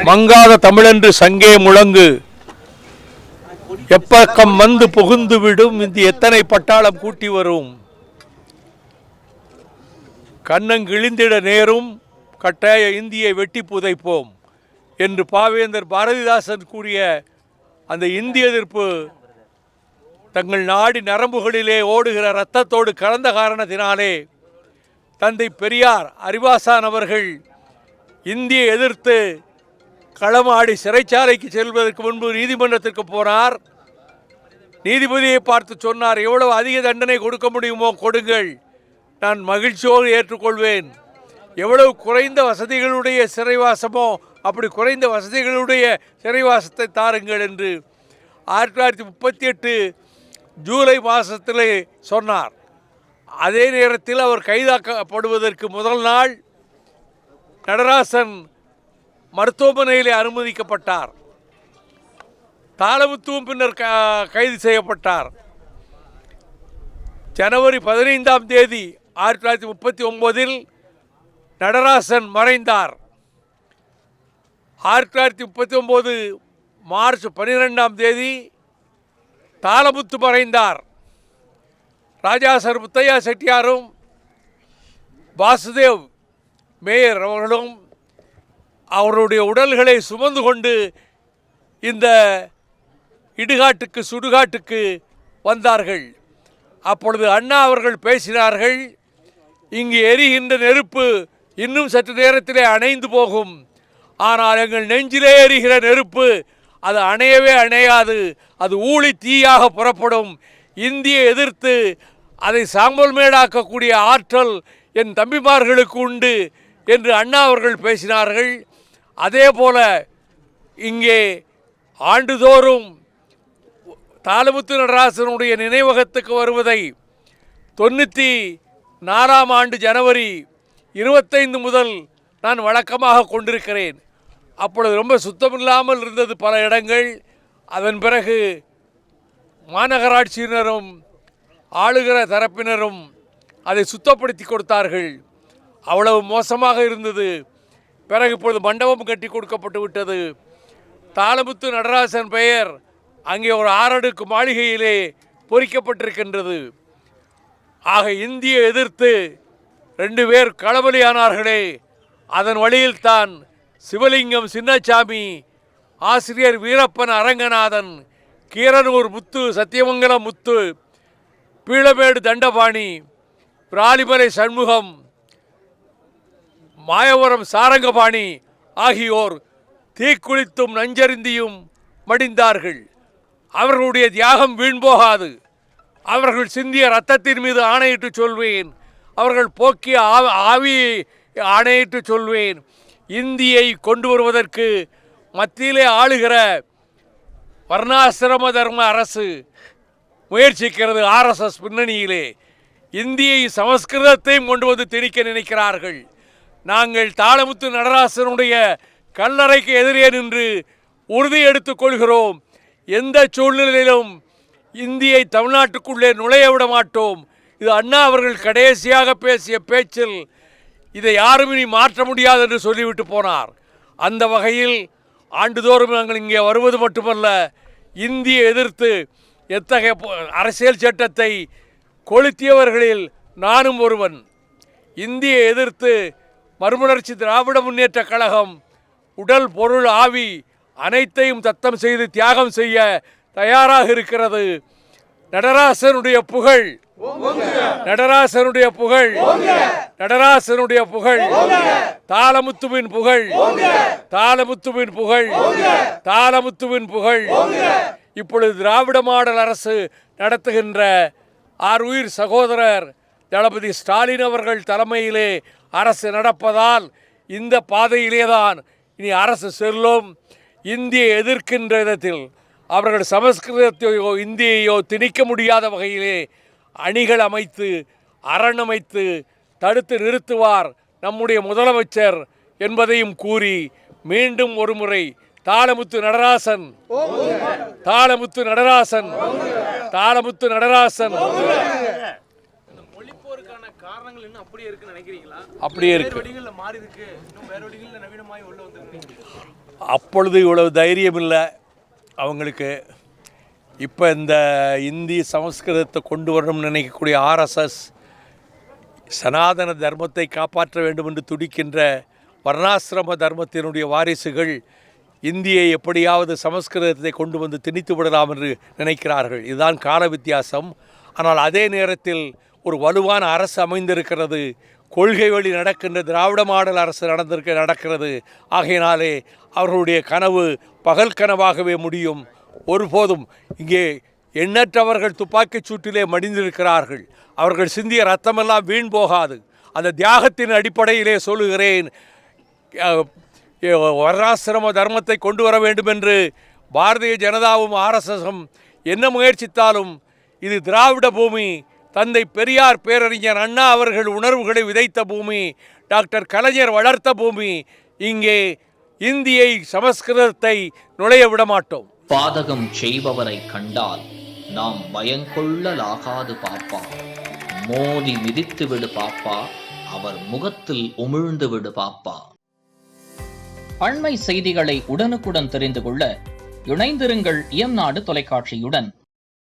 மங்காத தமிழென்று சங்கே முழங்கு, எப்பக்கம் வந்து புகுந்து விடும் இந்த எத்தனை பட்டாளம் கூட்டி வரும், கண்ணங்கிழிந்திட நேரும் கட்டாய இந்தியை வெட்டி புதைப்போம் என்று பாவேந்தர் பாரதிதாசன் கூறிய அந்த இந்திய எதிர்ப்பு தங்கள் நாடி நரம்புகளிலே ஓடுகிற இரத்தத்தோடு கலந்த காரணத்தினாலே தந்தை பெரியார் அறிவாசான் அவர்கள் இந்தியை எதிர்த்து களமாடி சிறைச்சாலைக்கு செல்வதற்கு முன்பு நீதிமன்றத்திற்கு போனார். நீதிபதியை பார்த்து சொன்னார், எவ்வளவு அதிக தண்டனை கொடுக்க முடியுமோ கொடுங்கள், நான் மகிழ்ச்சியோடு ஏற்றுக்கொள்வேன். எவ்வளவு குறைந்த வசதிகளுடைய சிறைவாசமோ அப்படி குறைந்த வசதிகளுடைய சிறைவாசத்தை தாருங்கள் என்று 1938 ஜூலை மாதத்திலே சொன்னார். அதே நேரத்தில் அவர் கைதாக்கப்படுவதற்கு முதல் நாள் நடராசன் மருத்துவமனையிலே அனுமதிக்கப்பட்டார். தாளமுத்துவும் பின்னர் கைது செய்யப்பட்டார். ஜனவரி 15ஆம் தேதி 1939 நடராசன் மறைந்தார். 1939 மார்ச் 12ஆம் தேதி தாளமுத்து மறைந்தார். ராஜாசர் முத்தையா செட்டியாரும் வாசுதேவ் மேயர் அவர்களும் அவருடைய உடல்களை சுமந்து கொண்டு இந்த இடுகாட்டுக்கு சுடுகாட்டுக்கு வந்தார்கள். அப்பொழுது அண்ணா அவர்கள் பேசினார்கள், இங்கு எரிகின்ற நெருப்பு இன்னும் சற்று நேரத்திலே அணைந்து போகும், ஆனால் எங்கள் நெஞ்சிலே எரிகிற நெருப்பு அது அணையவே அணையாது, அது ஊழி தீயாக புறப்படும். இந்தியை எதிர்த்து அதை சாம்பல் மேடாக்கக்கூடிய ஆற்றல் என் தம்பிமார்களுக்கு உண்டு என்று அண்ணா அவர்கள் பேசினார்கள். அதே போல இங்கே ஆண்டுதோறும் தாளமுத்து நடராசனுடைய நினைவகத்துக்கு வருவதை 94ஆம் ஆண்டு ஜனவரி 25 முதல் நான் வழக்கமாக கொண்டிருக்கிறேன். அப்பொழுது ரொம்ப சுத்தமில்லாமல் இருந்தது பல இடங்கள். அதன் பிறகு மாநகராட்சியினரும் ஆளுகிற தரப்பினரும் அதை சுத்தப்படுத்தி கொடுத்தார்கள். அவ்வளவு மோசமாக இருந்தது. பிறகு இப்பொழுது மண்டபம் கட்டி கொடுக்கப்பட்டு விட்டது. தாளமுத்து நடராசன் பெயர் அங்கே ஒரு 6 அடுக்கு மாளிகையிலே பொறிக்கப்பட்டிருக்கின்றது. ஆக இந்தியை எதிர்த்து 2 பேர் களபலியானார்களே, அதன் வழியில்தான் சிவலிங்கம் சின்னசாமி, ஆசிரியர் வீரப்பன் அரங்கநாதன், கீரனூர் முத்து, சத்தியமங்கலம் முத்து, பீளமேடு தண்டபாணி, பிராலிமலை சண்முகம், மாயவரம் சாரங்கபாணி ஆகியோர் தீக்குளித்தும் நஞ்சருந்தியும் மடிந்தார்கள். அவர்களுடைய தியாகம் வீண் போகாது. அவர்கள் சிந்திய இரத்தத்தின் மீது ஆணையிட்டு சொல்வேன், அவர்கள் போக்கிய ஆவியை ஆணையிட்டு சொல்வேன். இந்தியை கொண்டு வருவதற்கு மத்தியிலே ஆளுகிற வர்ணாசிரம தர்ம அரசு முயற்சிக்கிறது. RSS பின்னணியிலே இந்தியை சமஸ்கிருதத்தையும் கொண்டு வந்து திணிக்க நினைக்கிறார்கள். நாங்கள் தாளமுத்து நடராசனுடைய கல்லறைக்கு எதிரே நின்று உறுதி எடுத்துக் கொள்கிறோம். எந்த சூழ்நிலையிலும் இந்தியை தமிழ்நாட்டுக்குள்ளே நுழைய விட மாட்டோம். இது அண்ணா அவர்கள் கடைசியாக பேசிய பேச்சில் இதை யாரும் இனி மாற்ற முடியாது என்று சொல்லிவிட்டு போனார். அந்த வகையில் ஆண்டுதோறும் நாங்கள் இங்கே வருவது மட்டுமல்ல, இந்தியை எதிர்த்து எத்தகைய அரசியல் சட்டத்தை கொளுத்தியவர்களில் நானும் ஒருவன். இந்தியை எதிர்த்து மறுமலர்ச்சி திராவிட முன்னேற்ற கழகம் உடல் பொருள் ஆவி அனைத்தையும் தத்தம் செய்து தியாகம் செய்ய தயாராக இருக்கிறது. நடராசனுடைய புகழ், நடராசனுடைய புகழ், நடராசனுடைய புகழ், தாளமுத்துவின் புகழ், தாளமுத்துவின் புகழ், தாளமுத்துவின் புகழ். இப்பொழுது திராவிட மாடல் அரசு நடத்துகின்ற ஆருயிர் சகோதரர் தளபதி ஸ்டாலின் அவர்கள் தலைமையிலே அரசு நடப்பதால் இந்த பாதையிலேதான் இனி அரசு செல்லும். இந்தியை எதிர்க்கின்ற விதத்தில் அவர்கள் சமஸ்கிருதத்தையோ இந்தியையோ திணிக்க முடியாத வகையிலே அணிகள் அமைத்து அரண் அமைத்து தடுத்து நிறுத்துவார் நம்முடைய முதலமைச்சர் என்பதையும் கூறி மீண்டும் ஒரு முறை தாளமுத்து நடராசன், தாளமுத்து நடராசன், தாளமுத்து நடராசன். காரணங்கள் என்ன அப்படியே இருக்குன்னு நினைக்கிறீங்களா? அப்படியே இருக்கு. வேற வழிகளில் மாறி இருக்கு, இன்னும் வேற வழிகளில் நவீனமாய் உள்ள வந்து அப்பொழுது இவ்வளவு தைரியம் இல்லை அவங்களுக்கு. இப்போ இந்த இந்தி சமஸ்கிருதத்தை கொண்டு வரணும்னு நினைக்கக்கூடிய ஆர்எஸ்எஸ், சனாதன தர்மத்தை காப்பாற்ற வேண்டும் என்று துடிக்கின்ற வர்ணாசிரம தர்மத்தினுடைய வாரிசுகள் இந்தியை எப்படியாவது சமஸ்கிருதத்தை கொண்டு வந்து திணித்து விடலாம் என்று நினைக்கிறார்கள். இதுதான் கால வித்தியாசம். ஆனால் அதே நேரத்தில் ஒரு வலுவான அரசு அமைந்திருக்கிறது. கொள்கை வழி நடக்கின்ற திராவிட மாடல் அரசு நடக்கிறது. ஆகையினாலே அவர்களுடைய கனவு பகல் கனவாகவே முடியும். ஒருபோதும் இங்கே எண்ணற்றவர்கள் துப்பாக்கிச் சூட்டிலே மடிந்திருக்கிறார்கள். அவர்கள் சிந்திய ரத்தமெல்லாம் வீண் போகாது. அந்த தியாகத்தின் அடிப்படையிலே சொல்லுகிறேன், வர்ணாசிரம தர்மத்தை கொண்டு வர வேண்டும் என்று பாரதிய ஜனதாவும் ஆர்எஸ்எஸும் என்ன முயற்சித்தாலும் இது திராவிட பூமி. தந்தை பெரியார், பேரறிஞர் அண்ணா அவர்கள் உணர்வுகளை விதைத்த பூமி, டாக்டர் கலைஞர் வளர்த்த பூமி. இங்கே இந்தியை சமஸ்கிருதத்தை நுழைய விட மாட்டோம். பாதகம் செய்பவரை கண்டால் நாம் பயங்கொள்ளலாகாது பாப்பா. மோதி மிதித்து விடு பாப்பா, அவர் முகத்தில் உமிழ்ந்து விடு பாப்பா. அண்மை செய்திகளை உடனுக்குடன் தெரிந்து கொள்ள இணைந்திருங்கள் இயம்நாடு தொலைக்காட்சியுடன்.